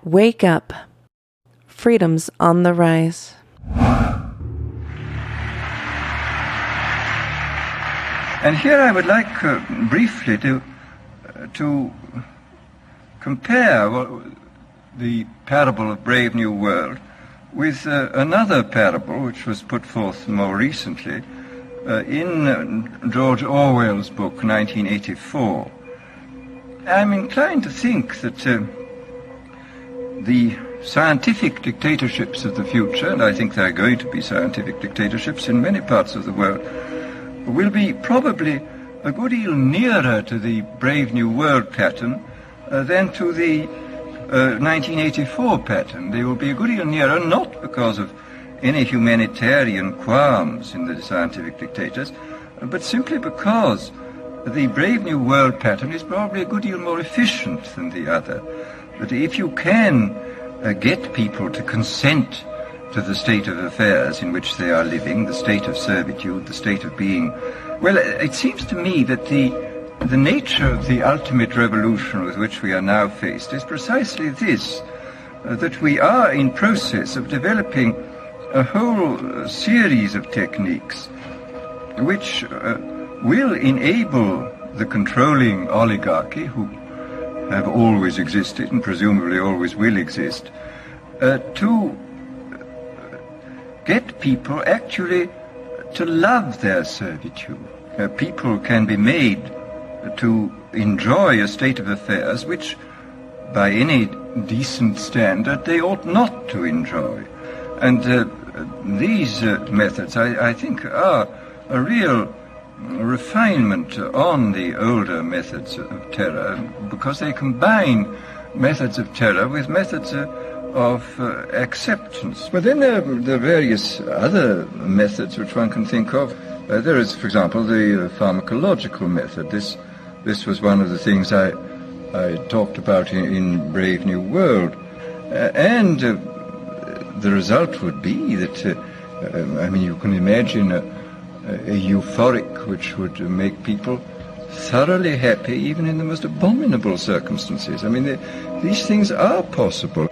Wake up. Freedom's on the rise. And here I would like briefly to compare the parable of Brave New World with another parable which was put forth more recently in George Orwell's book 1984. I'm inclined to think that the scientific dictatorships of the future, and I think there are going to be scientific dictatorships in many parts of the world, will be probably a good deal nearer to the Brave New World pattern than to the 1984 pattern. They will be a good deal nearer, not because of any humanitarian qualms in the scientific dictators, but simply because the Brave New World pattern is probably a good deal more efficient than the other. But if you can get people to consent to the state of affairs in which they are living, the state of servitude, the state of being, well, it seems to me that the nature of the ultimate revolution with which we are now faced is precisely this, that we are in process of developing a whole series of techniques which will enable the controlling oligarchy, who have always existed and presumably always will exist, to get people actually to love their servitude. People can be made to enjoy a state of affairs which, by any decent standard, they ought not to enjoy. And these methods, I think, are a real refinement on the older methods of terror, because they combine methods of terror with methods of acceptance. But then there are various other methods which one can think of. There is, for example, the pharmacological method. This was one of the things I talked about in Brave New World. And the result would be that, you can imagine a euphoric which would make people thoroughly happy even in the most abominable circumstances. These things are possible.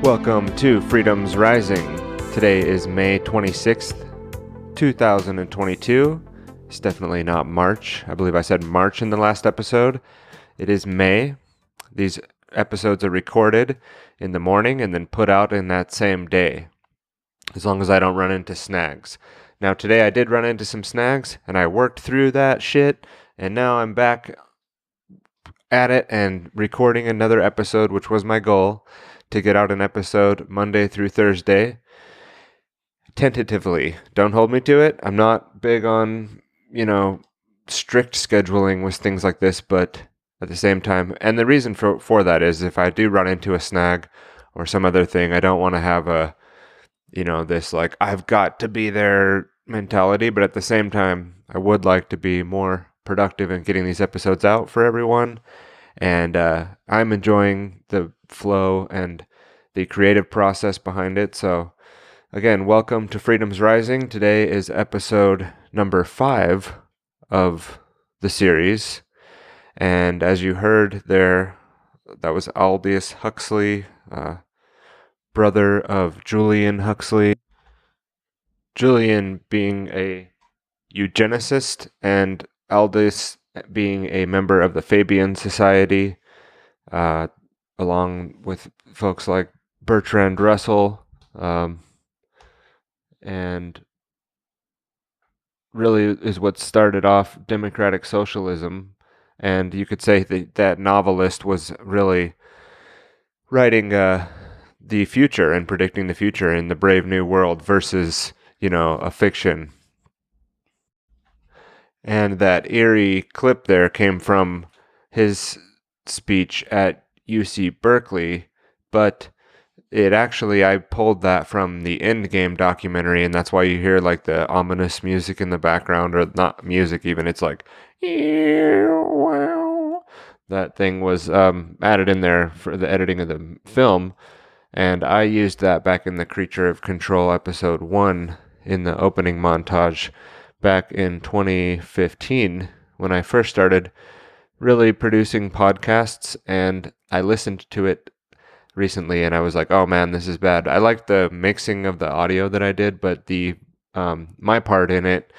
Welcome to Freedom's Rising. Today is May 26th, 2022. It's definitely not March. I believe I said March in the last episode. It is May. These episodes are recorded in the morning and then put out in that same day, as long as I don't run into snags. Now today I did run into some snags and I worked through that shit, and now I'm back at it and recording another episode, which was my goal, to get out an episode Monday through Thursday. Tentatively. Don't hold me to it. I'm not big on, strict scheduling with things like this, but at the same time, and the reason for that is if I do run into a snag or some other thing, I don't want to have this like, I've got to be there mentality, but at the same time, I would like to be more productive in getting these episodes out for everyone. And I'm enjoying the flow and the creative process behind it. So again, welcome to Freedom's Rising. Today is episode number 5 of the series. And as you heard there, that was Aldous Huxley, brother of Julian Huxley. Julian being a eugenicist and Aldous being a member of the Fabian Society, along with folks like Bertrand Russell, and really is what started off democratic socialism. And you could say that novelist was really writing the future and predicting the future in the Brave New World versus, a fiction. And that eerie clip there came from his speech at UC Berkeley, but I pulled that from the Endgame documentary, and that's why you hear like the ominous music in the background, or not music even, it's like, that thing was added in there for the editing of the film, and I used that back in the Creature of Control episode 1 in the opening montage back in 2015 when I first started really producing podcasts, and I listened to it recently and I was like, oh man, this is bad. I liked the mixing of the audio that I did, but the my part in it,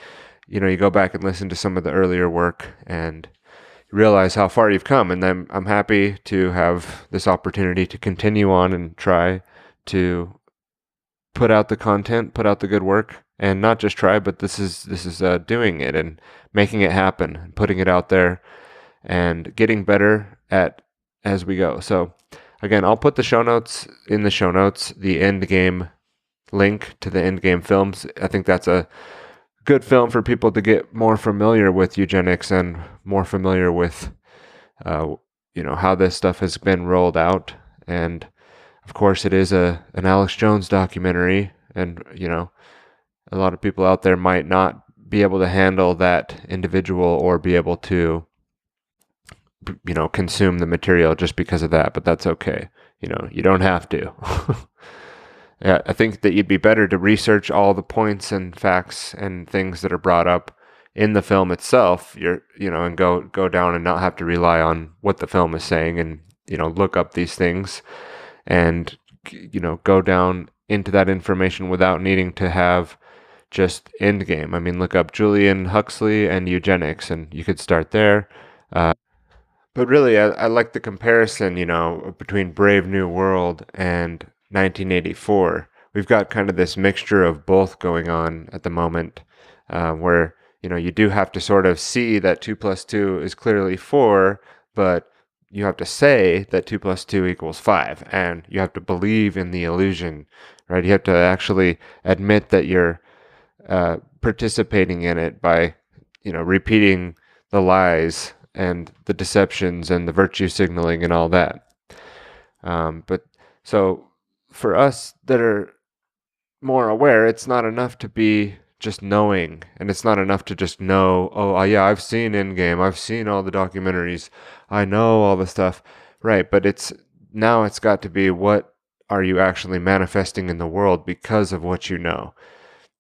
you know, you go back and listen to some of the earlier work and realize how far you've come. And then I'm happy to have this opportunity to continue on and try to put out the content, put out the good work, and not just try, but this is doing it and making it happen, putting it out there, and getting better at as we go. So again, I'll put the show notes in the show notes, the Endgame link to the Endgame films. I think that's a good film for people to get more familiar with eugenics and more familiar with, you know, how this stuff has been rolled out. And of course, it is an Alex Jones documentary, and you know, a lot of people out there might not be able to handle that individual or be able to, you know, consume the material just because of that, but that's okay. You know, you don't have to. Yeah, I think that you'd be better to research all the points and facts and things that are brought up in the film itself, you know, and go down and not have to rely on what the film is saying, and, you know, look up these things and, you know, go down into that information without needing to have just Endgame. I mean, look up Julian Huxley and eugenics, and you could start there. But really, I like the comparison, you know, between Brave New World and 1984. We've got kind of this mixture of both going on at the moment, where, you know, you do have to sort of see that 2 plus 2 is clearly 4, but you have to say that 2 plus 2 equals 5, and you have to believe in the illusion, right? You have to actually admit that you're participating in it by, you know, repeating the lies and the deceptions and the virtue signaling and all that. But so for us that are more aware, it's not enough to be just knowing, and it's not enough to just know, oh yeah, I've seen Endgame, I've seen all the documentaries, I know all the stuff, right? But it's got to be, what are you actually manifesting in the world because of what you know?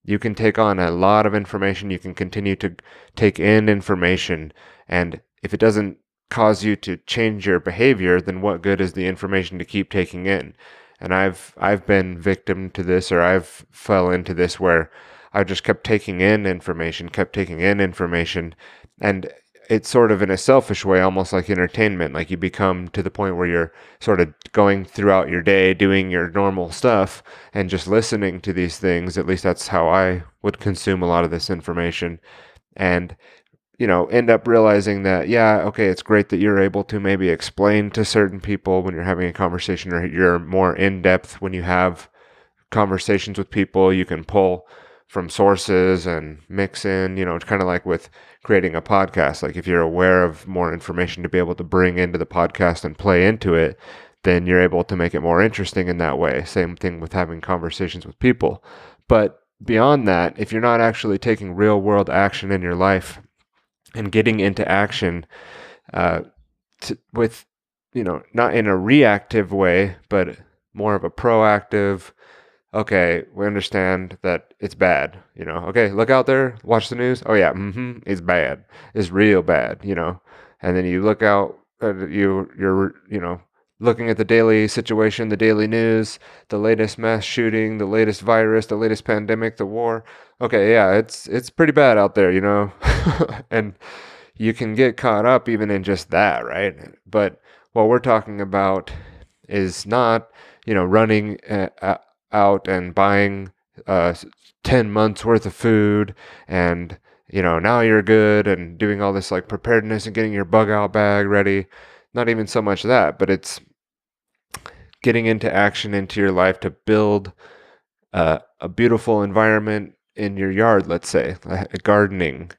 You can take on a lot of information, you can continue to take in information, and if it doesn't cause you to change your behavior, then what good is the information to keep taking in? And I've been victim to this, or I've fell into this where I just kept taking in information, and it's sort of in a selfish way, almost like entertainment. Like you become to the point where you're sort of going throughout your day, doing your normal stuff, and just listening to these things. At least that's how I would consume a lot of this information. And, you know, end up realizing that, yeah, okay, it's great that you're able to maybe explain to certain people when you're having a conversation, or you're more in depth when you have conversations with people. You can pull from sources and mix in, you know, it's kind of like with creating a podcast. Like if you're aware of more information to be able to bring into the podcast and play into it, then you're able to make it more interesting in that way. Same thing with having conversations with people. But beyond that, if you're not actually taking real world action in your life and getting into action with, you know, not in a reactive way, but more of a proactive, okay, we understand that it's bad, you know, okay, look out there, watch the news, oh yeah, it's bad, it's real bad, you know, and then you look out, you're, you know, looking at the daily situation, the daily news, the latest mass shooting, the latest virus, the latest pandemic, the war, okay, yeah, it's pretty bad out there, you know, and you can get caught up even in just that, right? But what we're talking about is not, you know, running out and buying 10 months worth of food and, you know, now you're good, and doing all this like preparedness and getting your bug out bag ready. Not even so much that, but it's getting into action into your life to build a beautiful environment in your yard, let's say, gardening,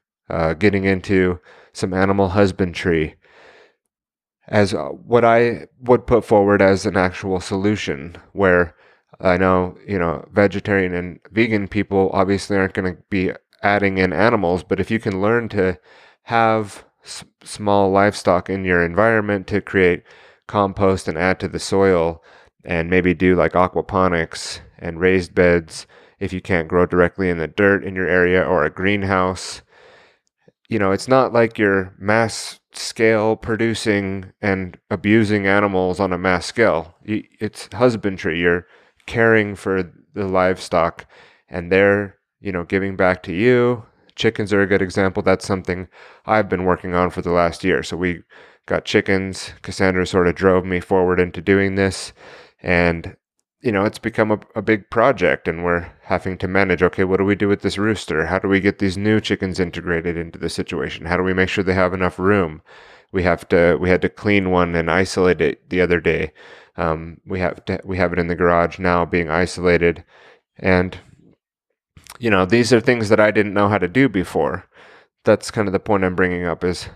getting into some animal husbandry, as what I would put forward as an actual solution, where I know, you know, vegetarian and vegan people obviously aren't going to be adding in animals, but if you can learn to have small livestock in your environment to create compost and add to the soil, and maybe do like aquaponics and raised beds if you can't grow directly in the dirt in your area or a greenhouse. It's not like you're mass scale producing and abusing animals on a mass scale. It's husbandry. You're caring for the livestock, and they're, giving back to you. Chickens are a good example. That's something I've been working on for the last year. So we got chickens. Cassandra sort of drove me forward into doing this, and it's become a big project, and we're having to manage, okay, what do we do with this rooster? How do we get these new chickens integrated into the situation? How do we make sure they have enough room? We had to clean one and isolate it the other day. We have it in the garage now being isolated. And, these are things that I didn't know how to do before. That's kind of the point I'm bringing up, is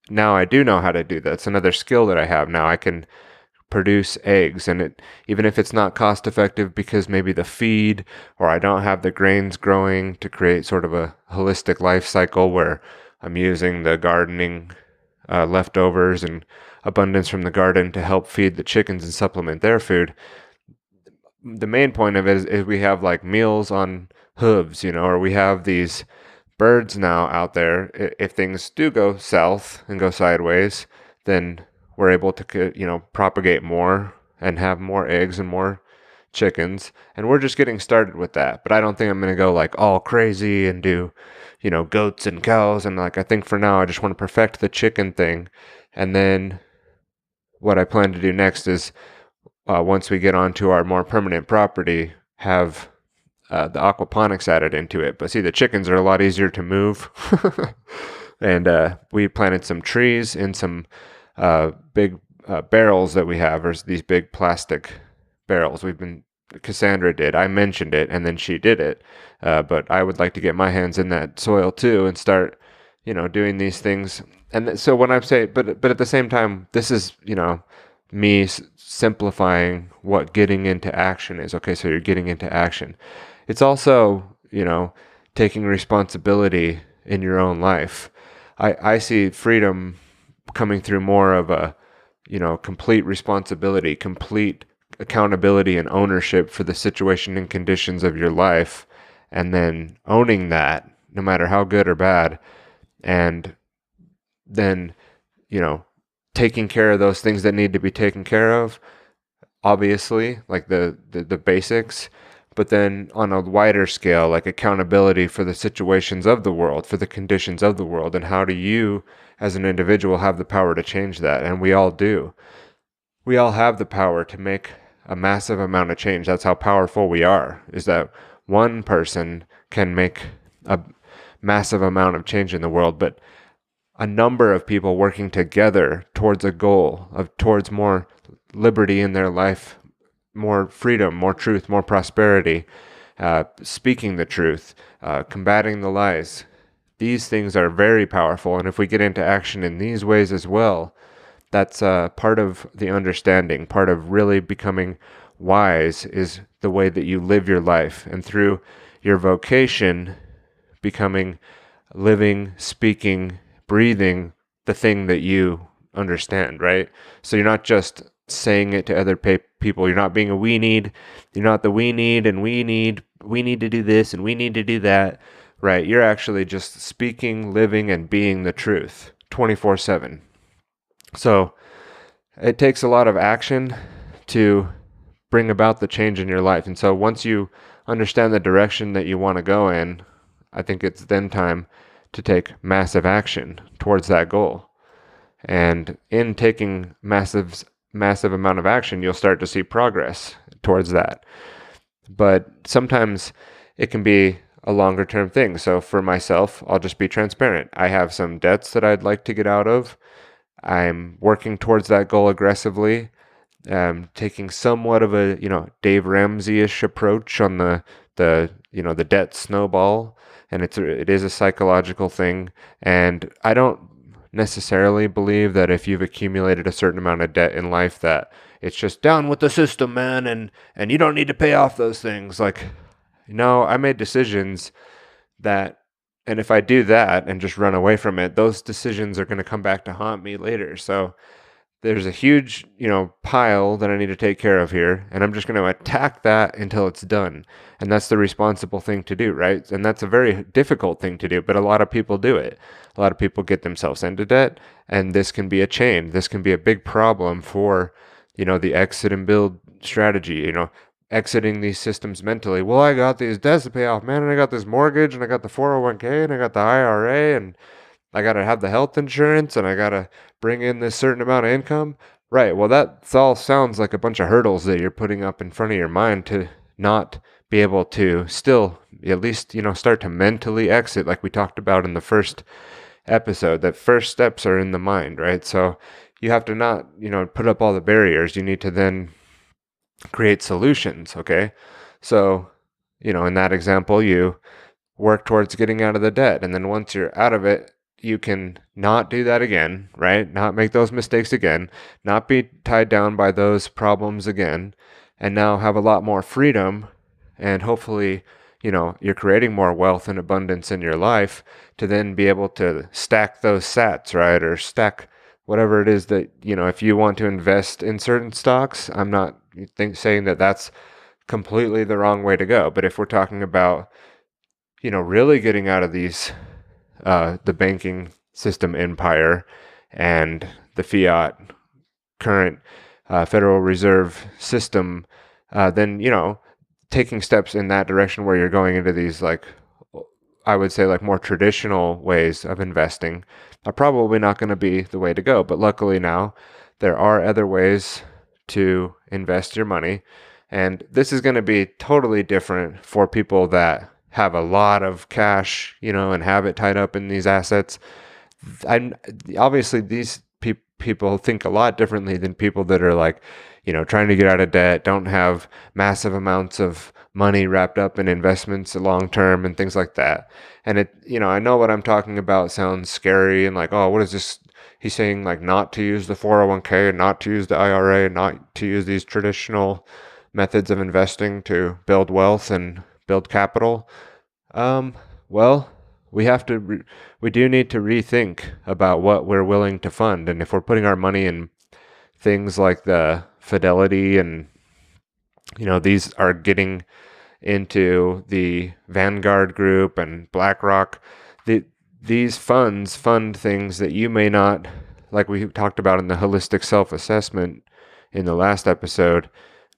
now I do know how to do that. It's another skill that I have now. I can produce eggs, and even if it's not cost effective because maybe the feed, or I don't have the grains growing to create sort of a holistic life cycle where I'm using the gardening leftovers and abundance from the garden to help feed the chickens and supplement their food. The main point of it is we have like meals on hooves, or we have these birds now out there. If things do go south and go sideways, then we're able to, propagate more and have more eggs and more chickens. And we're just getting started with that. But I don't think I'm going to go like all crazy and do, goats and cows. And I think for now, I just want to perfect the chicken thing. And then what I plan to do next is once we get onto our more permanent property, have the aquaponics added into it. But see, the chickens are a lot easier to move. And we planted some trees in some big barrels that we have, or these big plastic barrels. Cassandra did. I mentioned it, and then she did it. But I would like to get my hands in that soil too and start, doing these things. And so when I say, but at the same time, this is, me simplifying what getting into action is. Okay, so you're getting into action. It's also, taking responsibility in your own life. I see freedom coming through more of a, complete responsibility, complete accountability and ownership for the situation and conditions of your life, and then owning that no matter how good or bad, and then, taking care of those things that need to be taken care of, obviously, like the basics, but then on a wider scale, like accountability for the situations of the world, for the conditions of the world, and how do you as an individual have the power to change that? And we all do. We all have the power to make a massive amount of change. That's how powerful we are, is that one person can make a massive amount of change in the world, but a number of people working together towards a goal towards more liberty in their life, more freedom, more truth, more prosperity, speaking the truth, combating the lies. These things are very powerful, and if we get into action in these ways as well, that's part of the understanding. Part of really becoming wise is the way that you live your life, and through your vocation, becoming, living, speaking, breathing the thing that you understand, right? So you're not just saying it to other people. You're not being a we need. You're not the we need and we need to do this and we need to do that, right? You're actually just speaking, living, and being the truth 24/7. So it takes a lot of action to bring about the change in your life. And so once you understand the direction that you want to go in, I think it's then time to take massive action towards that goal. And in taking massive amount of action, you'll start to see progress towards that. But sometimes it can be a longer term thing. So for myself, I'll just be transparent. I have some debts that I'd like to get out of. I'm working towards that goal aggressively, taking somewhat of a, Dave Ramsey-ish approach on the debt snowball. And it is a psychological thing. And I don't necessarily believe that if you've accumulated a certain amount of debt in life that it's just down with the system, man, and you don't need to pay off those things. Like, no, I made decisions that, and if I do that and just run away from it, those decisions are going to come back to haunt me later. So there's a huge, pile that I need to take care of here, and I'm just going to attack that until it's done. And that's the responsible thing to do, right? And that's a very difficult thing to do, but a lot of people do it. A lot of people get themselves into debt, and this can be a chain. This can be a big problem for, the exit and build strategy, exiting these systems mentally. Well, I got these debts to pay off, man, and I got this mortgage, and I got the 401k, and I got the IRA, and I got to have the health insurance, and I got to bring in this certain amount of income. Right. Well, that all sounds like a bunch of hurdles that you're putting up in front of your mind to not be able to still at least, start to mentally exit, like we talked about in the first episode. That first steps are in the mind, right? So you have to not, put up all the barriers. You need to then create solutions. Okay. So, in that example, you work towards getting out of the debt. And then once you're out of it, you can not do that again, right? Not make those mistakes again, not be tied down by those problems again, and now have a lot more freedom. And hopefully, you're creating more wealth and abundance in your life to then be able to stack those sats, right? Or stack whatever it is that, if you want to invest in certain stocks, I'm not saying that that's completely the wrong way to go. But if we're talking about, really getting out of these the banking system empire and the fiat current Federal Reserve system, then, taking steps in that direction where you're going into these, like, I would say, like, more traditional ways of investing are probably not going to be the way to go. But luckily now there are other ways to invest your money. And this is going to be totally different for people that have a lot of cash, and have it tied up in these assets. And obviously these people think a lot differently than people that are like, trying to get out of debt, don't have massive amounts of money wrapped up in investments long term and things like that. And I know what I'm talking about sounds scary and like, oh, what is this? He's saying like not to use the 401k, not to use the IRA, not to use these traditional methods of investing to build wealth and build capital. Well, we do need to rethink about what we're willing to fund. And if we're putting our money in things like the Fidelity and, these are getting into the Vanguard Group and BlackRock, these funds fund things that you may not, like we talked about in the holistic self-assessment in the last episode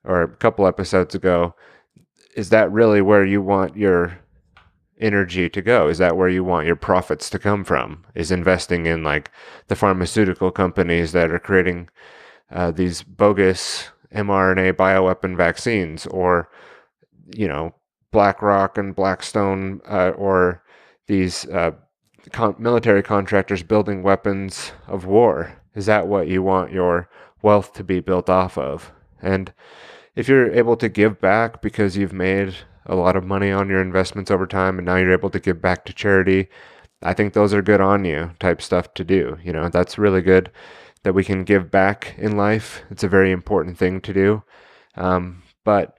or a couple episodes ago. Is that really where you want your energy to go? Is that where you want your profits to come from? Is investing in like the pharmaceutical companies that are creating these bogus mRNA bioweapon vaccines, or BlackRock and Blackstone, or these military contractors building weapons of war? Is that what you want your wealth to be built off of? And if you're able to give back because you've made a lot of money on your investments over time and now you're able to give back to charity, I think those are good on you type stuff to do. That's really good that we can give back in life. It's a very important thing to do. But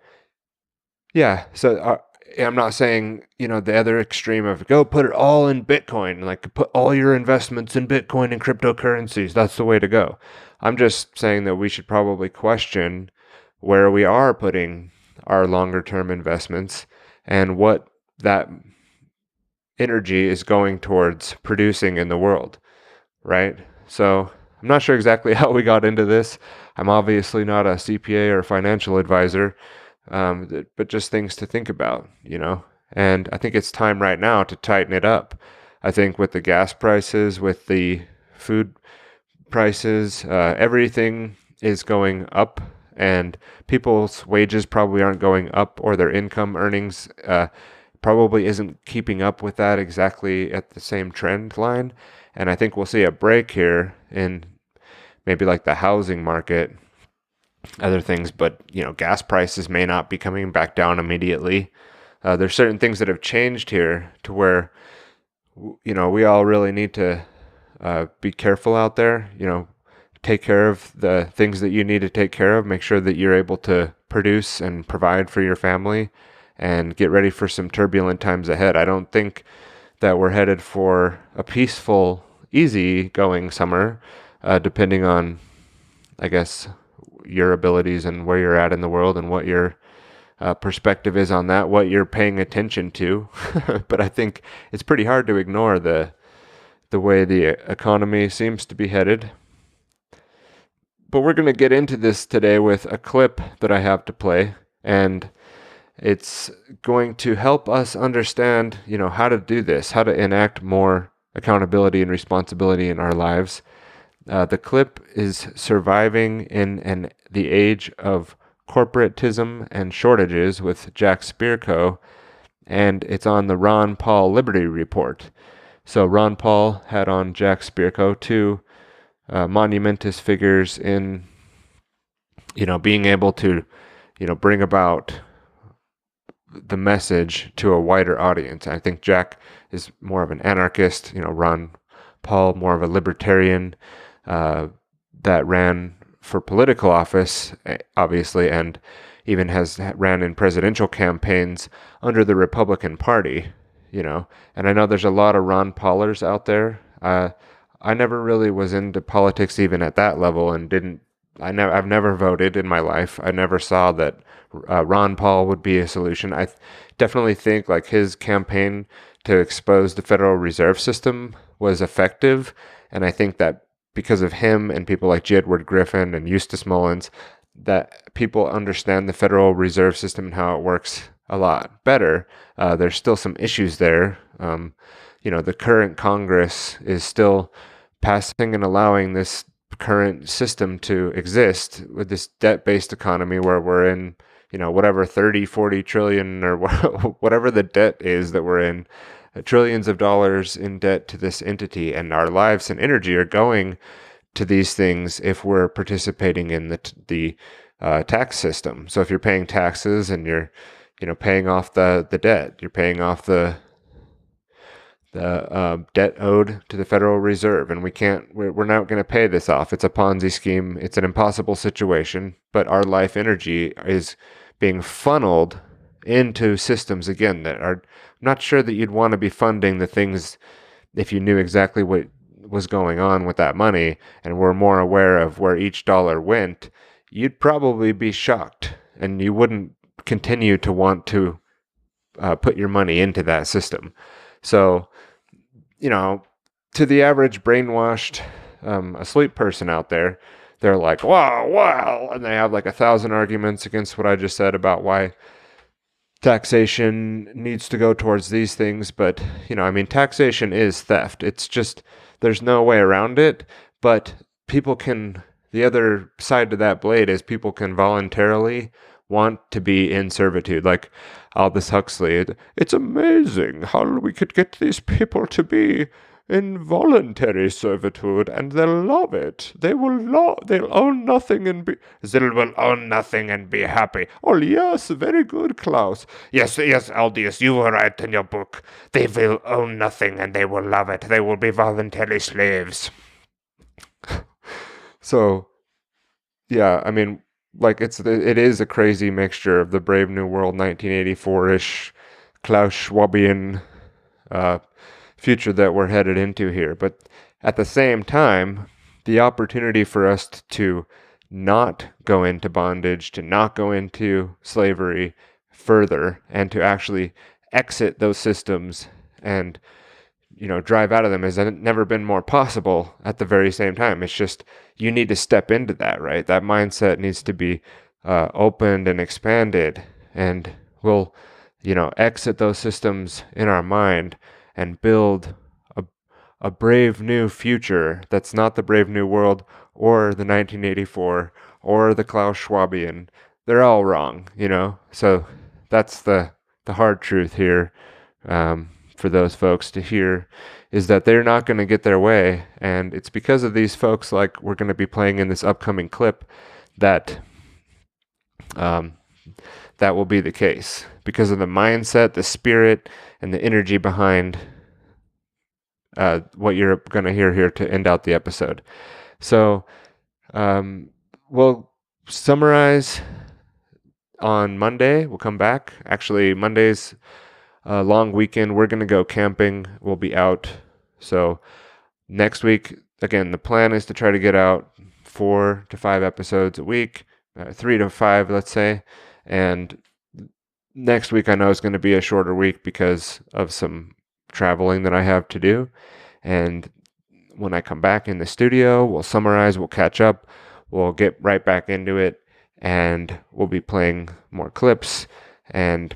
yeah, so I'm not saying, the other extreme of go put it all in Bitcoin, like put all your investments in Bitcoin and cryptocurrencies. That's the way to go. I'm just saying that we should probably question where we are putting our longer term investments and what that energy is going towards producing in the world, right? So I'm not sure exactly how we got into this. I'm obviously not a CPA or financial advisor, but just things to think about, and I think it's time right now to tighten it up. I think with the gas prices, with the food prices, everything is going up, and people's wages probably aren't going up, or their income earnings probably isn't keeping up with that exactly at the same trend line. And I think we'll see a break here in maybe like the housing market, other things, but gas prices may not be coming back down immediately. There's certain things that have changed here to where we all really need to be careful out there. Take care of the things that you need to take care of. Make sure that you're able to produce and provide for your family, and get ready for some turbulent times ahead. I don't think that we're headed for a peaceful, easy going summer, depending on I guess, your abilities and where you're at in the world and what your perspective is on that, what you're paying attention to. But I think it's pretty hard to ignore the way the economy seems to be headed. But we're going to get into this today with a clip that I have to play, and it's going to help us understand, how to do this, how to enact more accountability and responsibility in our lives. The clip is Surviving in the Age of Corporatism and Shortages with Jack Spirko, and it's on the Ron Paul Liberty Report. So Ron Paul had on Jack Spirko, two monumentous figures in, being able to, bring about the message to a wider audience. I think Jack is more of an anarchist, Ron Paul more of a libertarian that ran for political office, obviously, and even ran in presidential campaigns under the Republican Party, and I know there's a lot of Ron Paulers out there. I never really was into politics even at that level, and I've never voted in my life. I never saw that Ron Paul would be a solution. I definitely think like his campaign to expose the Federal Reserve System was effective, and I think that because of him and people like J. Edward Griffin and Eustace Mullins, that people understand the Federal Reserve System and how it works a lot better. There's still some issues there. The current Congress is still passing and allowing this current system to exist with this debt-based economy where we're in, whatever 30, 40 trillion or whatever the debt is that we're in, trillions of dollars in debt to this entity, and our lives and energy are going to these things if we're participating in the tax system. So if you're paying taxes and you're, paying off the debt, you're paying off the debt owed to the Federal Reserve, and we're not going to pay this off. It's a Ponzi scheme. It's an impossible situation, but our life energy is being funneled into systems, again, that are not sure that you'd want to be funding the things if you knew exactly what was going on with that money and were more aware of where each dollar went. You'd probably be shocked, and you wouldn't continue to want to put your money into that system. So, to the average brainwashed, asleep person out there, they're like, wow, and they have like 1,000 arguments against what I just said about why taxation needs to go towards these things. But, taxation is theft. It's just, there's no way around it. But the other side to that blade is people can voluntarily want to be in servitude. Like Aldous Huxley, it's amazing how we could get these people to be in voluntary servitude, and they'll love it. They'll own nothing and be. They will own nothing and be happy. Oh yes, very good, Klaus. Yes, Aldous, you were right in your book. They will own nothing and they will love it. They will be voluntary slaves. So, yeah, it is a crazy mixture of the Brave New World 1984-ish Klaus Schwabian future that we're headed into here. But at the same time, the opportunity for us to not go into bondage, to not go into slavery further, and to actually exit those systems and drive out of them has never been more possible at the very same time. It's just, you need to step into that, right? That mindset needs to be opened and expanded, and we'll, exit those systems in our mind and build a brave new future that's not the Brave New World or the 1984 or the Klaus Schwabian. They're all wrong, So that's the hard truth here. For those folks to hear, is that they're not going to get their way, and it's because of these folks, like we're going to be playing in this upcoming clip, that that will be the case, because of the mindset, the spirit, and the energy behind what you're going to hear here to end out the episode. So we'll summarize on Monday. We'll come back. Actually, Monday's long weekend. We're going to go camping. We'll be out. So next week, again, the plan is to try to get out 4 to 5 episodes a week, 3 to 5, let's say. And next week I know is going to be a shorter week because of some traveling that I have to do. And when I come back in the studio, we'll summarize, we'll catch up, we'll get right back into it, and we'll be playing more clips and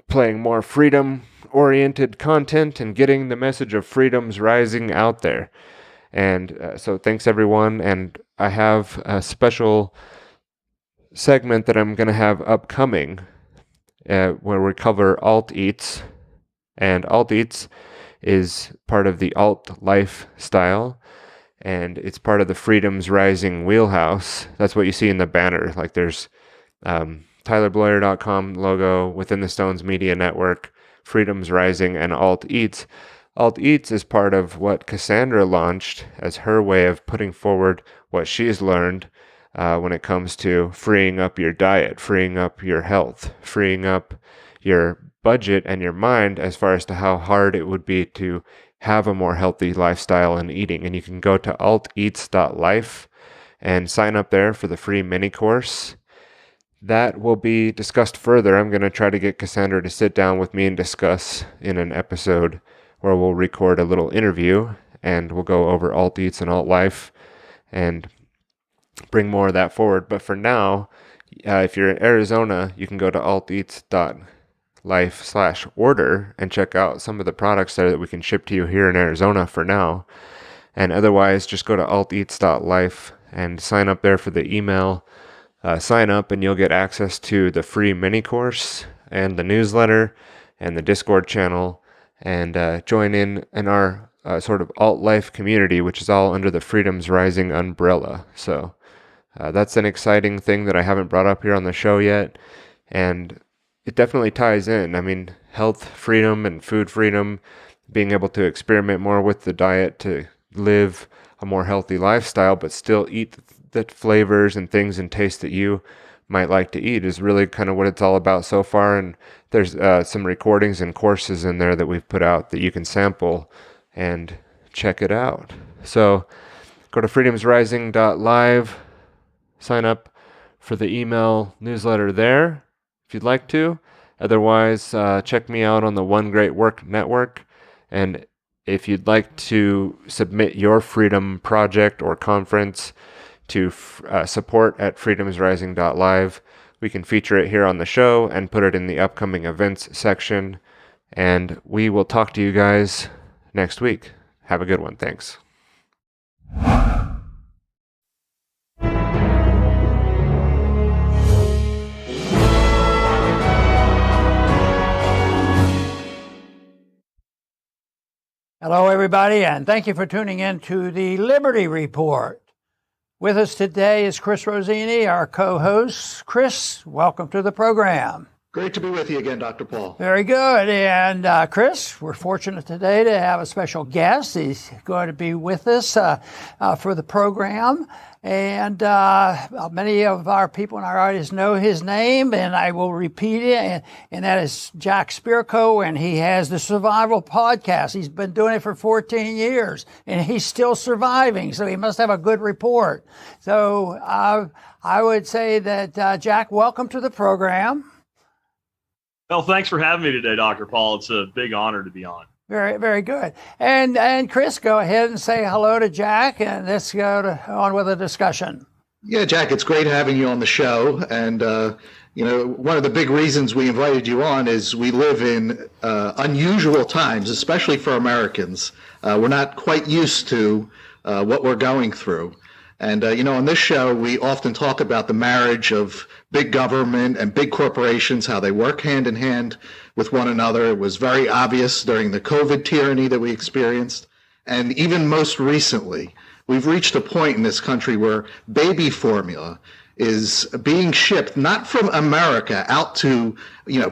playing more freedom-oriented content and getting the message of freedoms rising out there. And so thanks, everyone. And I have a special segment that I'm going to have upcoming where we cover Alt Eats. And Alt Eats is part of the Alt lifestyle, and it's part of the Freedoms Rising wheelhouse. That's what you see in the banner. Like there's TylerBloyer.com logo within the Stones Media Network, Freedoms Rising, and Alt Eats. Alt Eats is part of what Cassandra launched as her way of putting forward what she's learned when it comes to freeing up your diet, freeing up your health, freeing up your budget and your mind as far as to how hard it would be to have a more healthy lifestyle and eating. And you can go to alteats.life and sign up there for the free mini course. That will be discussed further. I'm going to try to get Cassandra to sit down with me and discuss in an episode where we'll record a little interview and we'll go over Alt Eats and Alt Life and bring more of that forward. But for now, if you're in Arizona, you can go to alteats.life/order and check out some of the products there that we can ship to you here in Arizona for now. And otherwise, just go to alteats.life and sign up there for the email. Sign up and you'll get access to the free mini course and the newsletter and the Discord channel, and join in our sort of alt life community, which is all under the Freedoms Rising umbrella. So that's an exciting thing that I haven't brought up here on the show yet, and it definitely ties in. I mean, health freedom and food freedom, being able to experiment more with the diet to live a more healthy lifestyle, but still eat the flavors and things and tastes that you might like to eat is really kind of what it's all about so far. And there's some recordings and courses in there that we've put out that you can sample and check it out. So go to freedomsrising.live, sign up for the email newsletter there if you'd like to. Otherwise, check me out on the One Great Work Network. And if you'd like to submit your freedom project or conference to support at freedomsrising.live, we can feature it here on the show and put it in the upcoming events section. And we will talk to you guys next week. Have a good one. Thanks. Hello, everybody, and thank you for tuning in to the Liberty Report. With us today is Chris Rossini, our co-host. Chris, welcome to the program. Great to be with you again, Dr. Paul. Very good. And Chris, we're fortunate today to have a special guest. He's going to be with us for the program. And many of our people in our audience know his name, and I will repeat it. And that is Jack Spirko, and he has the Survival Podcast. He's been doing it for 14 years, and he's still surviving, so he must have a good report. So I would say that, Jack, welcome to the program. Well, thanks for having me today, Dr. Paul. It's a big honor to be on. Very, very good. And Chris, go ahead and say hello to Jack, and let's go on with the discussion. Yeah, Jack, it's great having you on the show. And, one of the big reasons we invited you on is we live in unusual times, especially for Americans. We're not quite used to what we're going through. And, on this show, we often talk about the marriage of big government and big corporations, how they work hand in hand with one another. It was very obvious during the COVID tyranny that we experienced. And even most recently, we've reached a point in this country where baby formula is being shipped not from America out to,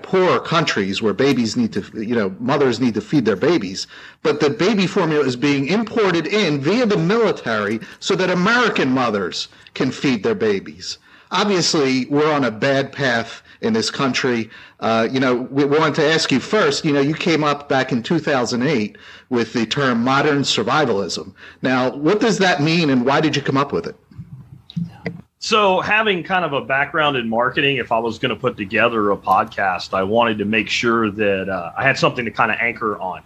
poorer countries where babies need to, mothers need to feed their babies, but the baby formula is being imported in via the military so that American mothers can feed their babies. Obviously, we're on a bad path in this country. We wanted to ask you first, you came up back in 2008 with the term modern survivalism. Now, what does that mean and why did you come up with it? So having kind of a background in marketing, if I was going to put together a podcast, I wanted to make sure that I had something to kind of anchor on.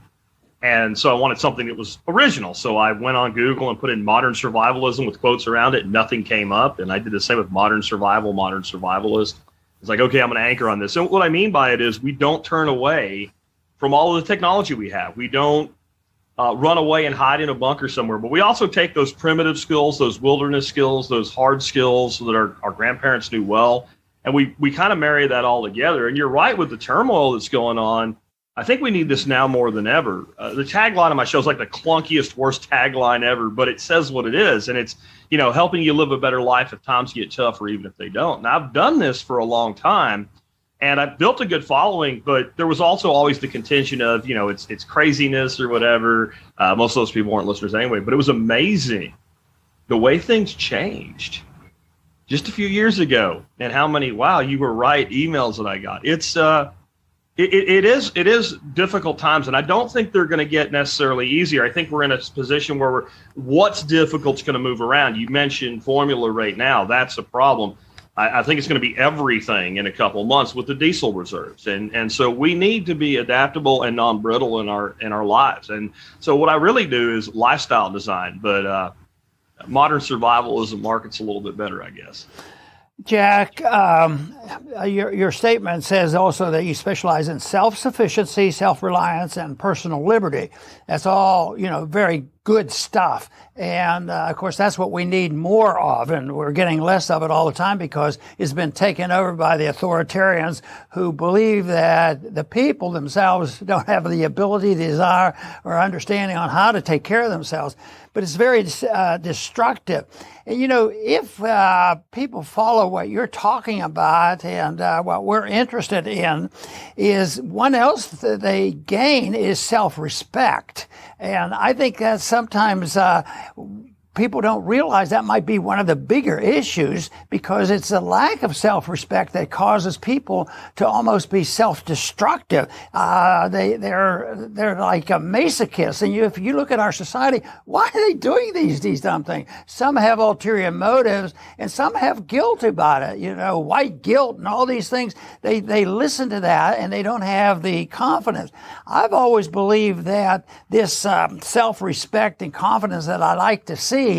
And so I wanted something that was original. So I went on Google and put in modern survivalism with quotes around it. Nothing came up. And I did the same with modern survival, modern survivalist. It's like, okay, I'm going to anchor on this. And what I mean by it is we don't turn away from all of the technology we have. We don't run away and hide in a bunker somewhere. But we also take those primitive skills, those wilderness skills, those hard skills that our grandparents knew well, and we kind of marry that all together. And you're right with the turmoil that's going on. I think we need this now more than ever. The tagline of my show is like the clunkiest, worst tagline ever, but it says what it is. And it's, helping you live a better life if times get tough or even if they don't. And I've done this for a long time and I've built a good following, but there was also always the contention of, it's craziness or whatever. Most of those people weren't listeners anyway, but it was amazing the way things changed just a few years ago and how many, wow, you were right, emails that I got. It is difficult times, and I don't think they're going to get necessarily easier. I think we're in a position where what's difficult is going to move around. You mentioned formula right now. That's a problem. I think it's going to be everything in a couple of months with the diesel reserves. And so we need to be adaptable and non-brittle in our lives. And so what I really do is lifestyle design, but modern survivalism markets a little bit better, I guess. Jack, your statement says also that you specialize in self-sufficiency, self-reliance, and personal liberty. That's all, very good stuff. And, of course, that's what we need more of, and we're getting less of it all the time because it's been taken over by the authoritarians who believe that the people themselves don't have the ability, desire, or understanding on how to take care of themselves. But it's very destructive. And, if people follow what you're talking about and what we're interested in is one else that they gain is self-respect. And I think that sometimes people don't realize that might be one of the bigger issues because it's a lack of self-respect that causes people to almost be self-destructive. They're like a masochist. And if you look at our society, why are they doing these dumb things? Some have ulterior motives and some have guilt about it, white guilt and all these things. They listen to that and they don't have the confidence. I've always believed that this self-respect and confidence that I like to see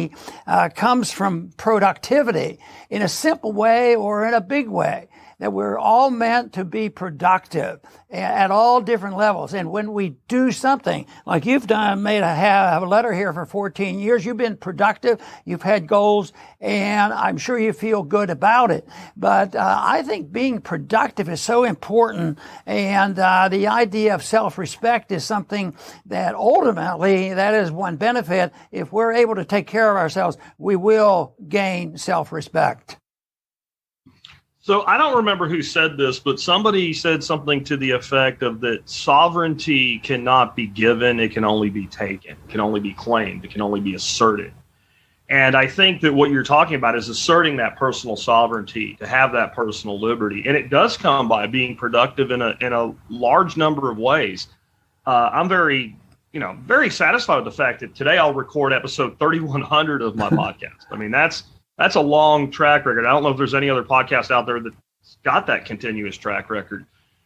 comes from productivity in a simple way or in a big way, that we're all meant to be productive at all different levels. And when we do something like you've done, have a letter here for 14 years, you've been productive, you've had goals, and I'm sure you feel good about it. But I think being productive is so important, and the idea of self-respect is something that ultimately, that is one benefit. If we're able to take care of ourselves, we will gain self-respect. So I don't remember who said this, but somebody said something to the effect of that sovereignty cannot be given, it can only be taken, it can only be claimed, it can only be asserted. And I think that what you're talking about is asserting that personal sovereignty, to have that personal liberty. And it does come by being productive in a large number of ways. I'm very satisfied with the fact that today I'll record episode 3100 of my podcast. I mean, that's a long track record. I don't know if there's any other podcast out there that's got that continuous track record.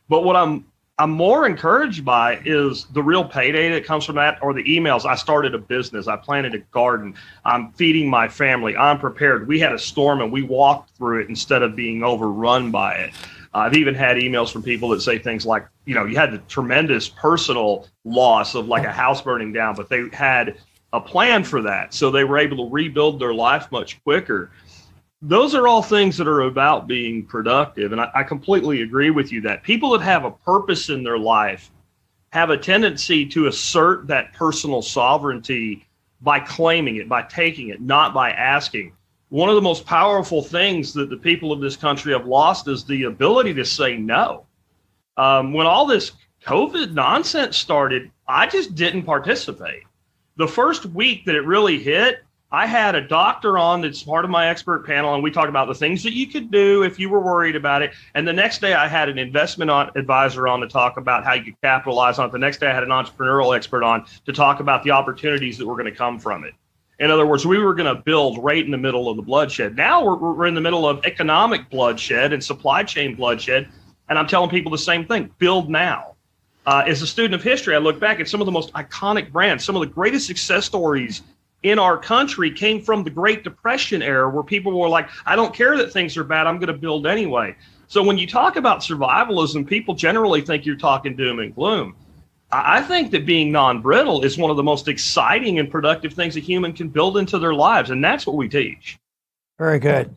But what I'm more encouraged by is the real payday that comes from that, or the emails. I started a business. I planted a garden. I'm feeding my family. I'm prepared. We had a storm and we walked through it instead of being overrun by it. I've even had emails from people that say things like, you had the tremendous personal loss of like a house burning down, but they had a plan for that. So they were able to rebuild their life much quicker. Those are all things that are about being productive. And I completely agree with you that people that have a purpose in their life have a tendency to assert that personal sovereignty by claiming it, by taking it, not by asking. One of the most powerful things that the people of this country have lost is the ability to say no. When all this COVID nonsense started, I just didn't participate. The first week that it really hit, I had a doctor on that's part of my expert panel, and we talked about the things that you could do if you were worried about it. And the next day I had an investment advisor on to talk about how you could capitalize on it. The next day I had an entrepreneurial expert on to talk about the opportunities that were going to come from it. In other words, we were going to build right in the middle of the bloodshed. Now we're in the middle of economic bloodshed and supply chain bloodshed. And I'm telling people the same thing, build now. As a student of history, I look back at some of the most iconic brands, some of the greatest success stories in our country came from the Great Depression era, where people were like, I don't care that things are bad, I'm going to build anyway. So when you talk about survivalism, people generally think you're talking doom and gloom. I think that being non-brittle is one of the most exciting and productive things a human can build into their lives, and that's what we teach. Very good.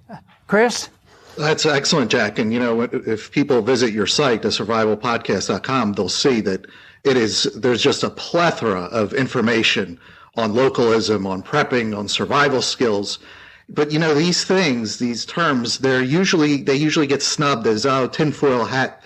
Chris? That's excellent, Jack. And, if people visit your site, thesurvivalpodcast.com, they'll see that there's just a plethora of information on localism, on prepping, on survival skills. But, these things, these terms, they usually get snubbed as, tinfoil hat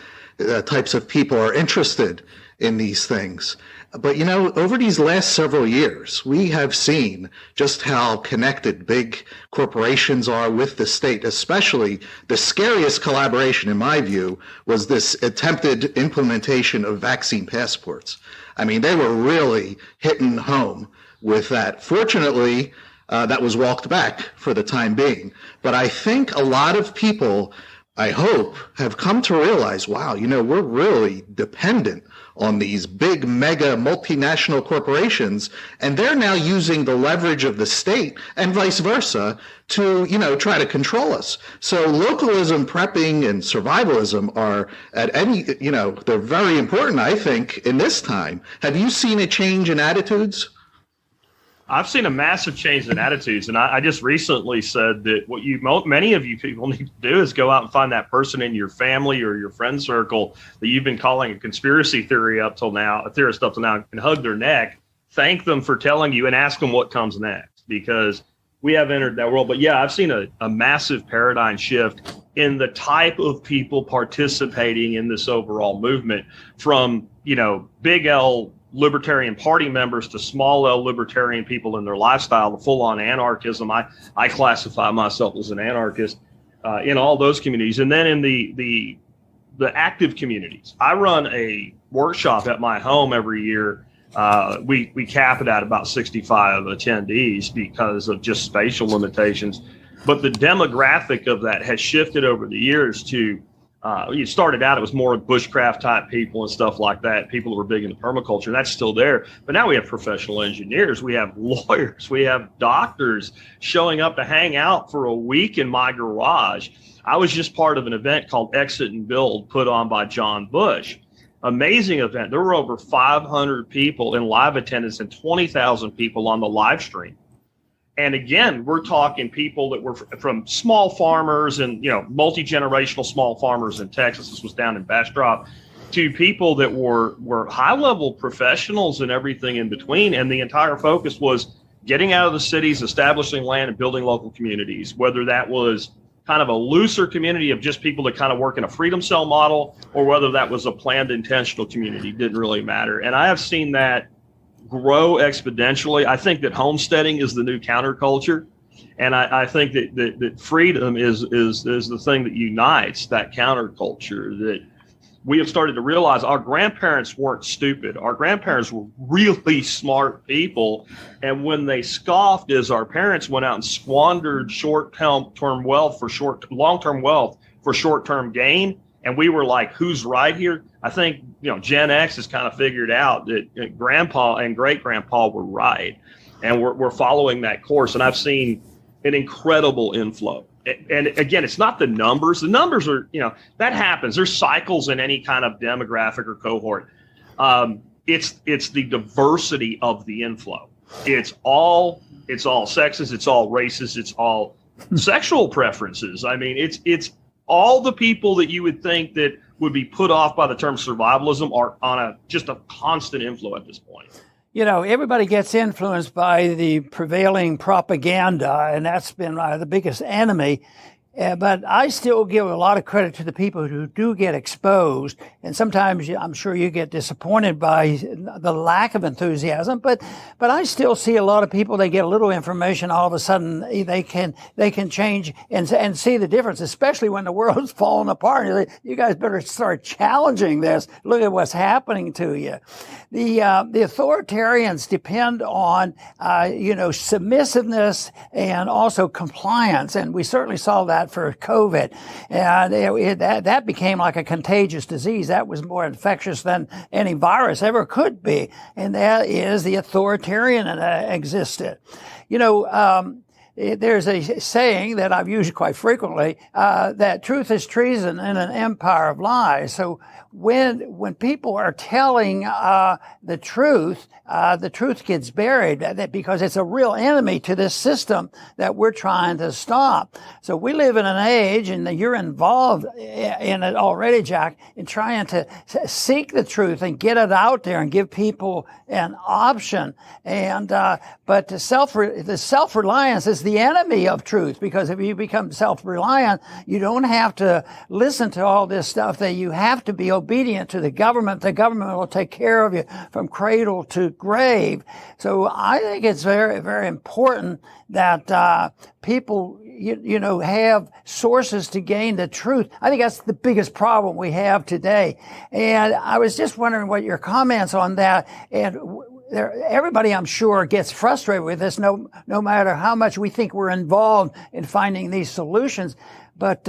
types of people are interested in these things. But, over these last several years, we have seen just how connected big corporations are with the state. Especially the scariest collaboration, in my view, was this attempted implementation of vaccine passports. I mean, they were really hitting home with that. Fortunately, that was walked back for the time being. But I think a lot of people, I hope, have come to realize, wow, we're really dependent on these big mega multinational corporations, and they're now using the leverage of the state and vice versa to, try to control us. So localism, prepping, and survivalism are they're very important, I think, in this time. Have you seen a change in attitudes? I've seen a massive change in attitudes, and I just recently said that what many of you people need to do is go out and find that person in your family or your friend circle that you've been calling a conspiracy theorist up till now, and hug their neck, thank them for telling you, and ask them what comes next, because we have entered that world. But yeah, I've seen a massive paradigm shift in the type of people participating in this overall movement, from, big L Libertarian Party members to small L libertarian people in their lifestyle, the full-on anarchism. I classify myself as an anarchist in all those communities. And then in the active communities, I run a workshop at my home every year. We cap it at about 65 attendees because of just spatial limitations. But the demographic of that has shifted over the years to you started out, it was more bushcraft type people and stuff like that, people who were big into permaculture, and that's still there. But now we have professional engineers, we have lawyers, we have doctors showing up to hang out for a week in my garage. I was just part of an event called Exit and Build, put on by John Bush. Amazing event. There were over 500 people in live attendance and 20,000 people on the live stream. And again, we're talking people that were from small farmers and, multi-generational small farmers in Texas. This was down in Bastrop, to people that were high-level professionals and everything in between. And the entire focus was getting out of the cities, establishing land, and building local communities, whether that was kind of a looser community of just people that kind of work in a freedom cell model, or whether that was a planned intentional community, didn't really matter. And I have seen that grow exponentially. I think that homesteading is the new counterculture, and I think that freedom is the thing that unites that counterculture. That we have started to realize our grandparents weren't stupid. Our grandparents were really smart people, and when they scoffed as our parents went out and squandered long-term wealth for short-term gain, and we were like, who's right here? I think, Gen X has kind of figured out that grandpa and great grandpa were right. And we're following that course. And I've seen an incredible inflow. And again, it's not the numbers. The numbers are, that happens. There's cycles in any kind of demographic or cohort. It's the diversity of the inflow. It's all sexes, it's all races, it's all sexual preferences. I mean, it's all the people that you would think that would be put off by the term survivalism are on just a constant inflow at this point. Everybody gets influenced by the prevailing propaganda, and that's been the biggest enemy. But I still give a lot of credit to the people who do get exposed. And sometimes I'm sure you get disappointed by the lack of enthusiasm. But I still see a lot of people, they get a little information, all of a sudden they can change and see the difference, especially when the world's falling apart. You guys better start challenging this. Look at what's happening to you. The authoritarians depend on, submissiveness and also compliance. And we certainly saw that for COVID. And that became like a contagious disease. That was more infectious than any virus ever could be. And that is the authoritarian existed. There's a saying that I've used quite frequently, that truth is treason in an empire of lies. So when people are telling the truth gets buried because it's a real enemy to this system that we're trying to stop. So we live in an age, and you're involved in it already, Jack, in trying to seek the truth and get it out there and give people an option. And but the self-reliance is the enemy of truth, because if you become self-reliant, you don't have to listen to all this stuff. That you have to be obedient to the government. The government will take care of you from cradle to grave. So I think it's very, very important that people, have sources to gain the truth. I think that's the biggest problem we have today. And I was just wondering what your comments on that. And everybody, I'm sure, gets frustrated with this, no matter how much we think we're involved in finding these solutions. But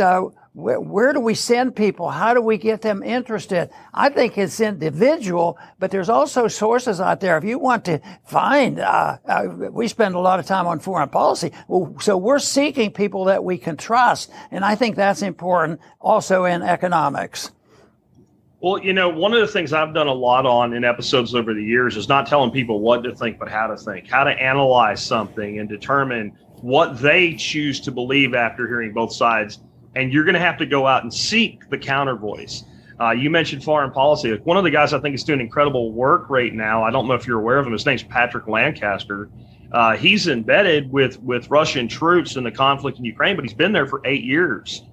where do we send people? How do we get them interested? I think it's individual, but there's also sources out there. If you want to find, we spend a lot of time on foreign policy. So we're seeking people that we can trust. And I think that's important also in economics. Well, one of the things I've done a lot on in episodes over the years is not telling people what to think, but how to think, how to analyze something and determine what they choose to believe after hearing both sides. And you're going to have to go out and seek the counter voice. You mentioned foreign policy. One of the guys I think is doing incredible work right now, I don't know if you're aware of him, his name's Patrick Lancaster. He's embedded with Russian troops in the conflict in Ukraine, but he's been there for 8 years.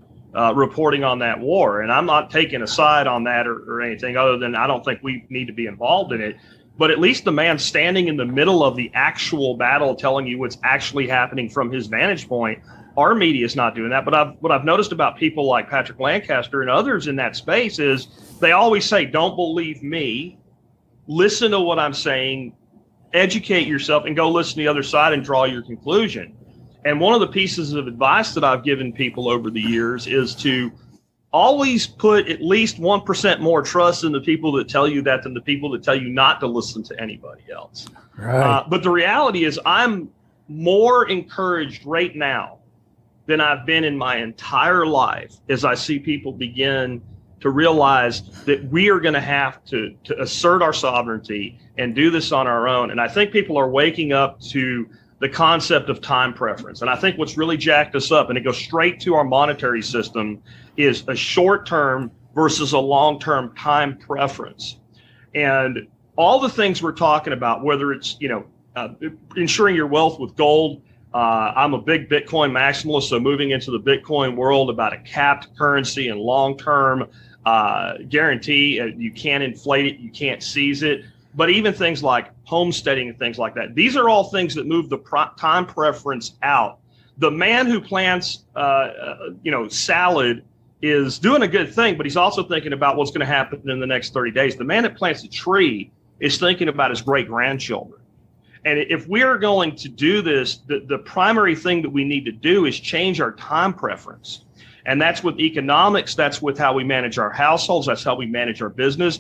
Reporting on that war. And I'm not taking a side on that or anything other than I don't think we need to be involved in it. But at least the man standing in the middle of the actual battle, telling you what's actually happening from his vantage point, our media is not doing that. But what I've noticed about people like Patrick Lancaster and others in that space is they always say, don't believe me, listen to what I'm saying, educate yourself, and go listen to the other side and draw your conclusion. And one of the pieces of advice that I've given people over the years is to always put at least 1% more trust in the people that tell you that than the people that tell you not to listen to anybody else. Right. But the reality is I'm more encouraged right now than I've been in my entire life as I see people begin to realize that we are going to have to assert our sovereignty and do this on our own. And I think people are waking up to the concept of time preference. And I think what's really jacked us up, and it goes straight to our monetary system, is a short-term versus a long-term time preference. And all the things we're talking about, whether it's, ensuring your wealth with gold. I'm a big Bitcoin maximalist, so moving into the Bitcoin world about a capped currency and long-term guarantee, you can't inflate it, you can't seize it. But even things like homesteading and things like that, these are all things that move the time preference out. The man who plants, salad is doing a good thing, but he's also thinking about what's going to happen in the next 30 days. The man that plants a tree is thinking about his great-grandchildren. And if we are going to do this, the primary thing that we need to do is change our time preference. And that's with economics. That's with how we manage our households. That's how we manage our business.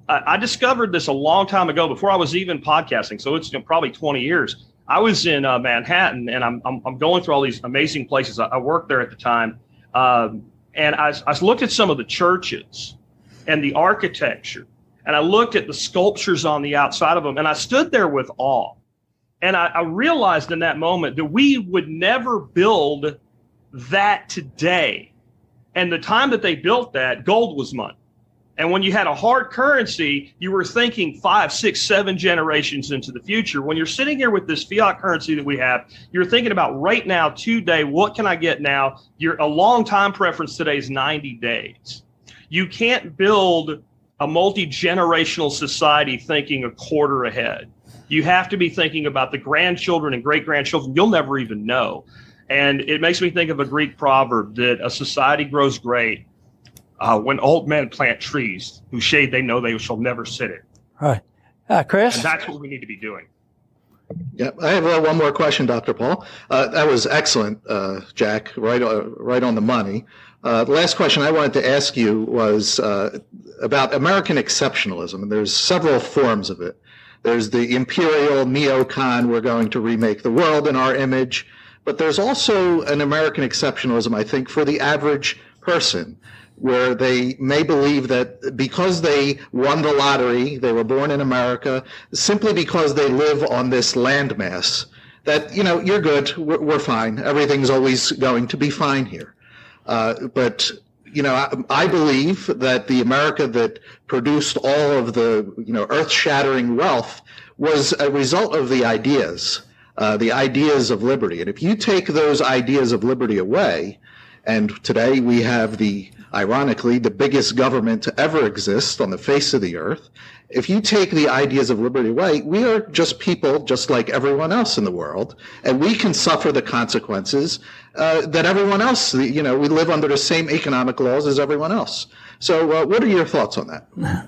I discovered this a long time ago before I was even podcasting. So it's probably 20 years. I was in Manhattan, and I'm going through all these amazing places. I worked there at the time. And I looked at some of the churches and the architecture, and I looked at the sculptures on the outside of them, and I stood there with awe. And I realized in that moment that we would never build that today. And the time that they built that, gold was money. And when you had a hard currency, you were thinking 5, 6, 7 generations into the future. When you're sitting here with this fiat currency that we have, you're thinking about right now, today, what can I get now? A long time preference today is 90 days. You can't build a multi-generational society thinking a quarter ahead. You have to be thinking about the grandchildren and great-grandchildren you'll never even know. And it makes me think of a Greek proverb that a society grows great when old men plant trees whose shade they know they shall never sit in. Right. Chris? And that's what we need to be doing. Yeah, I have one more question, Dr. Paul. That was excellent, Jack, right on the money. The last question I wanted to ask you was about American exceptionalism, and there's several forms of it. There's the imperial neocon, we're going to remake the world in our image, but there's also an American exceptionalism, I think, for the average person, where they may believe that because they won the lottery, they were born in America, simply because they live on this landmass, that, you're good, we're fine, everything's always going to be fine here. But I believe that the America that produced all of the, earth-shattering wealth was a result of the ideas of liberty. And if you take those ideas of liberty away, and today we have ironically, the biggest government to ever exist on the face of the earth. If you take the ideas of liberty away, we are just people just like everyone else in the world, and we can suffer the consequences that everyone else, we live under the same economic laws as everyone else. So what are your thoughts on that?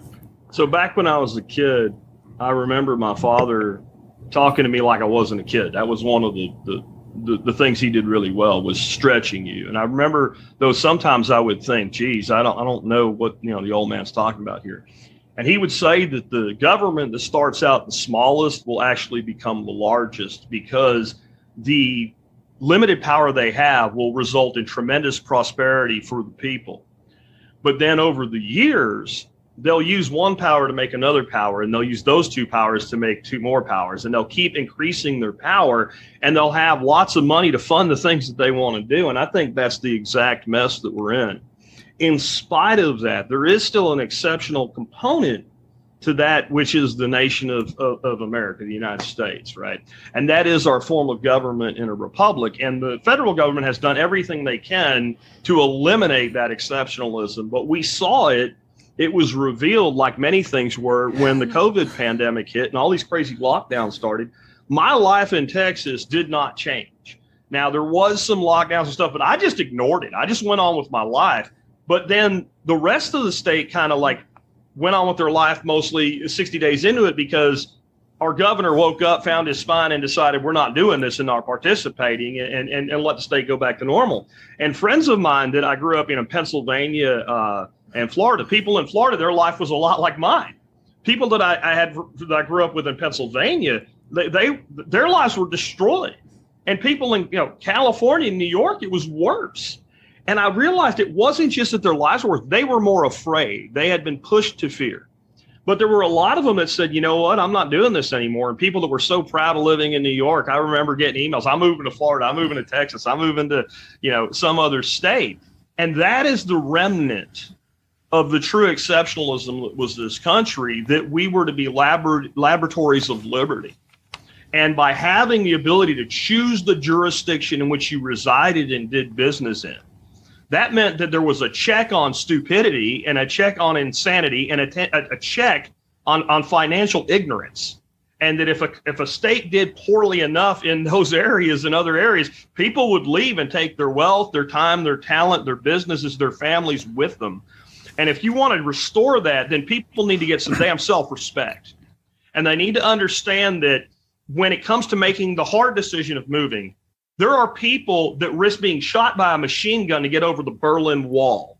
So back when I was a kid, I remember my father talking to me like I wasn't a kid. That was one of the things he did really well, was stretching you. And I remember, though, sometimes I would think, geez, I don't know what the old man's talking about here. And he would say that the government that starts out the smallest will actually become the largest, because the limited power they have will result in tremendous prosperity for the people. But then over the years, they'll use one power to make another power, and they'll use those two powers to make two more powers, and they'll keep increasing their power, and they'll have lots of money to fund the things that they want to do. And I think that's the exact mess that we're in. In spite of that, there is still an exceptional component to that, which is the nation of America, the United States, right? And that is our form of government in a republic. And the federal government has done everything they can to eliminate that exceptionalism. But we saw it. It was revealed, like many things were, when the COVID pandemic hit and all these crazy lockdowns started. My life in Texas did not change. Now, there was some lockdowns and stuff, but I just ignored it. I just went on with my life. But then the rest of the state kind of went on with their life mostly 60 days into it, because our governor woke up, found his spine, and decided we're not doing this and not participating, and let the state go back to normal. And friends of mine that I grew up in Pennsylvania and Florida, people in Florida, their life was a lot like mine. People that I grew up with in Pennsylvania, their lives were destroyed. And people in California and New York, it was worse. And I realized it wasn't just that their lives were worse, they were more afraid. They had been pushed to fear. But there were a lot of them that said, you know what, I'm not doing this anymore. And people that were so proud of living in New York, I remember getting emails, I'm moving to Florida, I'm moving to Texas, I'm moving to, some other state. And that is the remnant of the true exceptionalism that was this country, that we were to be laboratories of liberty. And by having the ability to choose the jurisdiction in which you resided and did business in, that meant that there was a check on stupidity and a check on insanity and a check on financial ignorance. And that if a state did poorly enough in those areas and other areas, people would leave and take their wealth, their time, their talent, their businesses, their families with them. And if you want to restore that, then people need to get some damn self-respect. And they need to understand that when it comes to making the hard decision of moving, there are people that risk being shot by a machine gun to get over the Berlin Wall.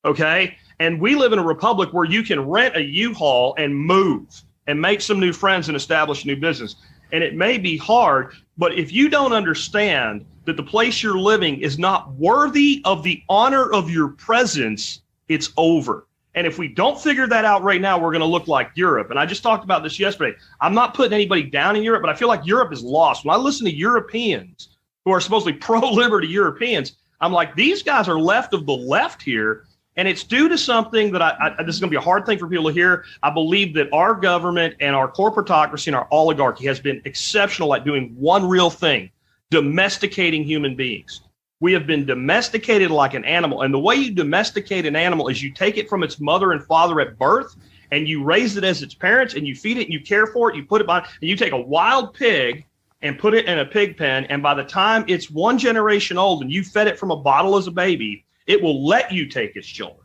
Okay? And we live in a republic where you can rent a U-Haul and move and make some new friends and establish a new business. And it may be hard, but if you don't understand that the place you're living is not worthy of the honor of your presence, it's over. And if we don't figure that out right now, we're going to look like Europe. And I just talked about this yesterday. I'm not putting anybody down in Europe, but I feel like Europe is lost. When I listen to Europeans who are supposedly pro-liberty Europeans, I'm like, these guys are left of the left here. And it's due to something that this is going to be a hard thing for people to hear. I believe that our government and our corporatocracy and our oligarchy has been exceptional at doing one real thing: domesticating human beings. We have been domesticated like an animal. And the way you domesticate an animal is you take it from its mother and father at birth, and you raise it as its parents, and you feed it, and you care for it, you put it by, and you take a wild pig and put it in a pig pen, and by the time it's one generation old and you fed it from a bottle as a baby, it will let you take its children.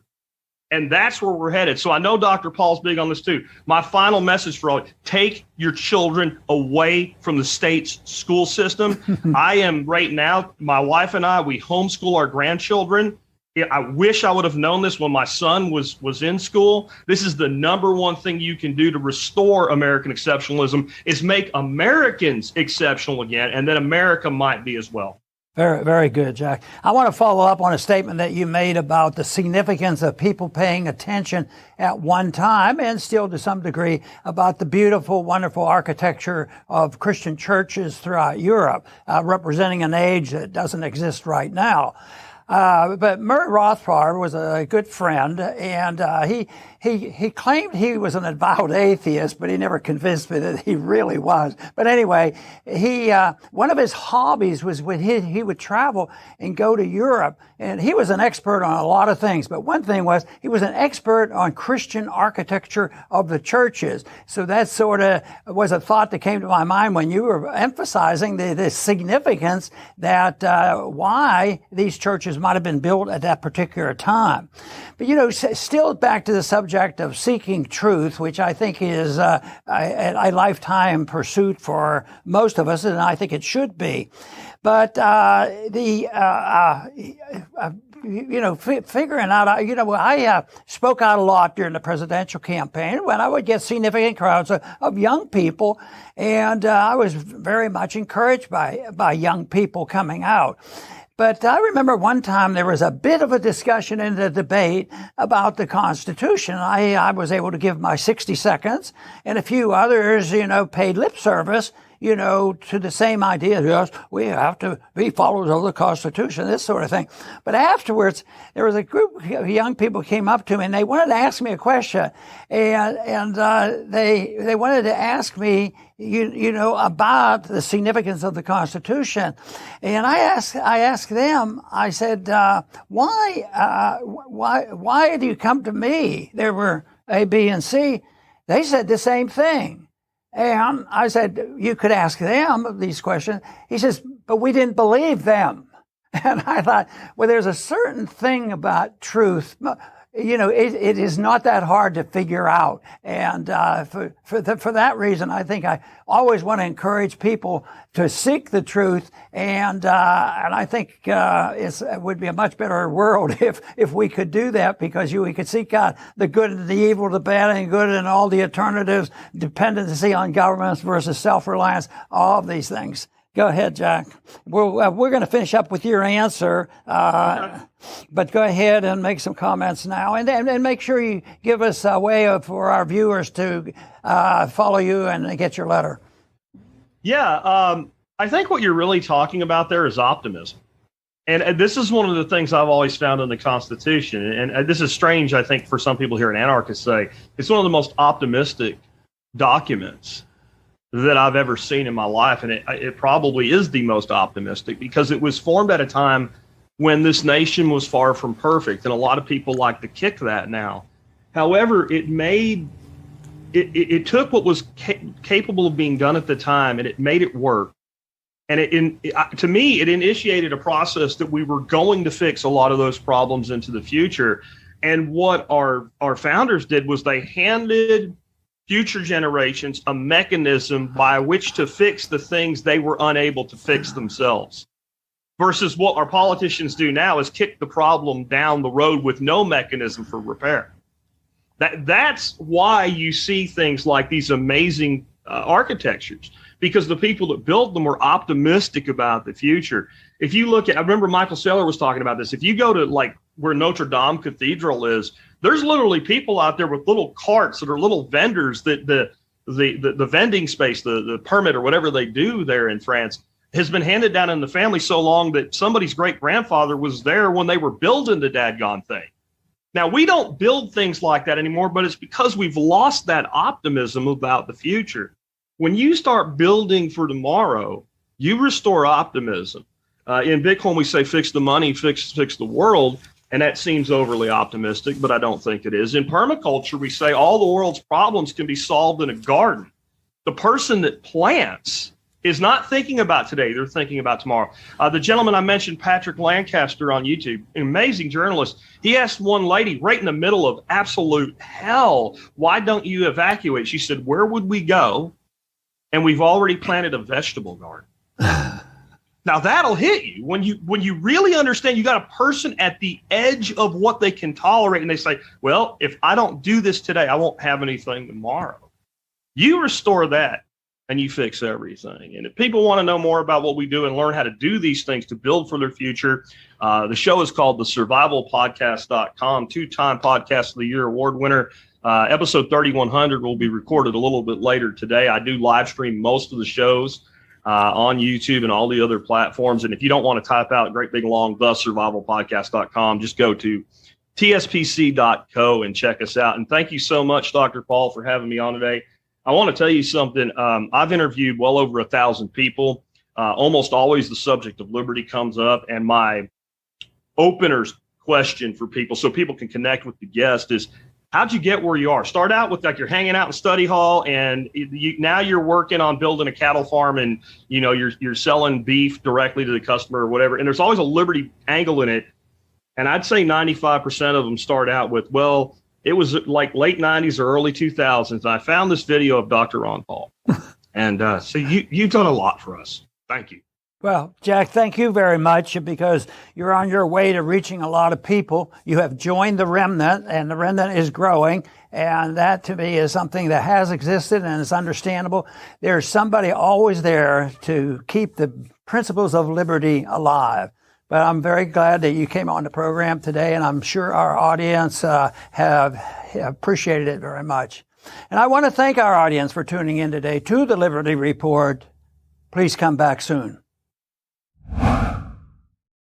And that's where we're headed. So I know Dr. Paul's big on this too. My final message for all: take your children away from the state's school system. I am right now, my wife and I, we homeschool our grandchildren. I wish I would have known this when my son was in school. This is the number one thing you can do to restore American exceptionalism, is make Americans exceptional again, and then America might be as well. Very, very good, Jack. I want to follow up on a statement that you made about the significance of people paying attention at one time, and still to some degree, about the beautiful, wonderful architecture of Christian churches throughout Europe, representing an age that doesn't exist right now. But Murray Rothbard was a good friend, and he claimed he was an avowed atheist, but he never convinced me that he really was. But anyway, one of his hobbies was when he would travel and go to Europe, and he was an expert on a lot of things. But one thing was, he was an expert on Christian architecture of the churches. So that sort of was a thought that came to my mind when you were emphasizing the significance that why these churches might have been built at that particular time. But, still back to the subject of seeking truth, which I think is a lifetime pursuit for most of us, and I think it should be. But figuring out, I spoke out a lot during the presidential campaign when I would get significant crowds of young people, and I was very much encouraged by young people coming out. But I remember one time there was a bit of a discussion in the debate about the Constitution. I was able to give my 60 seconds, and a few others, paid lip service, to the same idea. Yes, we have to be followers of the Constitution, this sort of thing. But afterwards, there was a group of young people came up to me, and they wanted to ask me a question. And they wanted to ask me, about the significance of the Constitution. And I asked them, I said, why do you come to me? There were A, B, and C. They said the same thing. And I said, you could ask them these questions. He says, but we didn't believe them. And I thought, well, there's a certain thing about truth. It is not that hard to figure out. And for that reason, I think I always want to encourage people to seek the truth. And I think it would be a much better world if we could do that, because we could seek out the good and the evil, the bad and good, and all the alternatives, dependency on governments versus self-reliance, all of these things. Go ahead, Jack. We're going to finish up with your answer, but go ahead and make some comments now, and make sure you give us a way for our viewers to follow you and get your letter. Yeah, I think what you're really talking about there is optimism. And this is one of the things I've always found in the Constitution. And this is strange, I think, for some people here in anarchists say. It's one of the most optimistic documents that I've ever seen in my life. And it probably is the most optimistic, because it was formed at a time when this nation was far from perfect. And a lot of people like to kick that now. However, it took what was capable of being done at the time, and it made it work. And to me, it initiated a process that we were going to fix a lot of those problems into the future. And what our founders did was they handed future generations a mechanism by which to fix the things they were unable to fix themselves. Versus what our politicians do now is kick the problem down the road with no mechanism for repair. That's why you see things like these amazing architectures, because the people that built them were optimistic about the future. If you look at, I remember Michael Saylor was talking about this. If you go to like where Notre Dame Cathedral is, there's literally people out there with little carts that are little vendors that the vending space, the permit or whatever they do there in France has been handed down in the family so long that somebody's great grandfather was there when they were building the dadgone thing. Now, we don't build things like that anymore, but it's because we've lost that optimism about the future. When you start building for tomorrow, you restore optimism. In Bitcoin, we say fix the money, fix the world, and that seems overly optimistic, but I don't think it is. In permaculture, we say all the world's problems can be solved in a garden. The person that plants is not thinking about today, they're thinking about tomorrow. The gentleman I mentioned, Patrick Lancaster on YouTube, an amazing journalist, he asked one lady right in the middle of absolute hell, why don't you evacuate? She said, where would we go? And we've already planted a vegetable garden. Now that'll hit you when you really understand you got a person at the edge of what they can tolerate, and they say, well, if I don't do this today, I won't have anything tomorrow. You restore that and you fix everything. And if people want to know more about what we do and learn how to do these things to build for their future, the show is called thesurvivalpodcast.com, 2-time Podcast of the Year award winner. Episode 3100 will be recorded a little bit later today. I do live stream most of the shows on YouTube and all the other platforms. And if you don't want to type out great big long thesurvivalpodcast.com, just go to tspc.co and check us out. And thank you so much, Dr. Paul, for having me on today. I want to tell you something. I've interviewed well over 1,000 people. Almost always the subject of liberty comes up. And my opener's question for people, so people can connect with the guest, is how'd you get where you are? Start out with like you're hanging out in study hall, and now you're working on building a cattle farm, and you're selling beef directly to the customer or whatever. And there's always a liberty angle in it. And I'd say 95% of them start out with, well, it was like late 90s or early 2000s. And I found this video of Dr. Ron Paul. And so you've done a lot for us. Thank you. Well, Jack, thank you very much, because you're on your way to reaching a lot of people. You have joined the remnant, and the remnant is growing. And that, to me, is something that has existed and is understandable. There's somebody always there to keep the principles of liberty alive. But I'm very glad that you came on the program today, and I'm sure our audience have appreciated it very much. And I want to thank our audience for tuning in today to the Liberty Report. Please come back soon.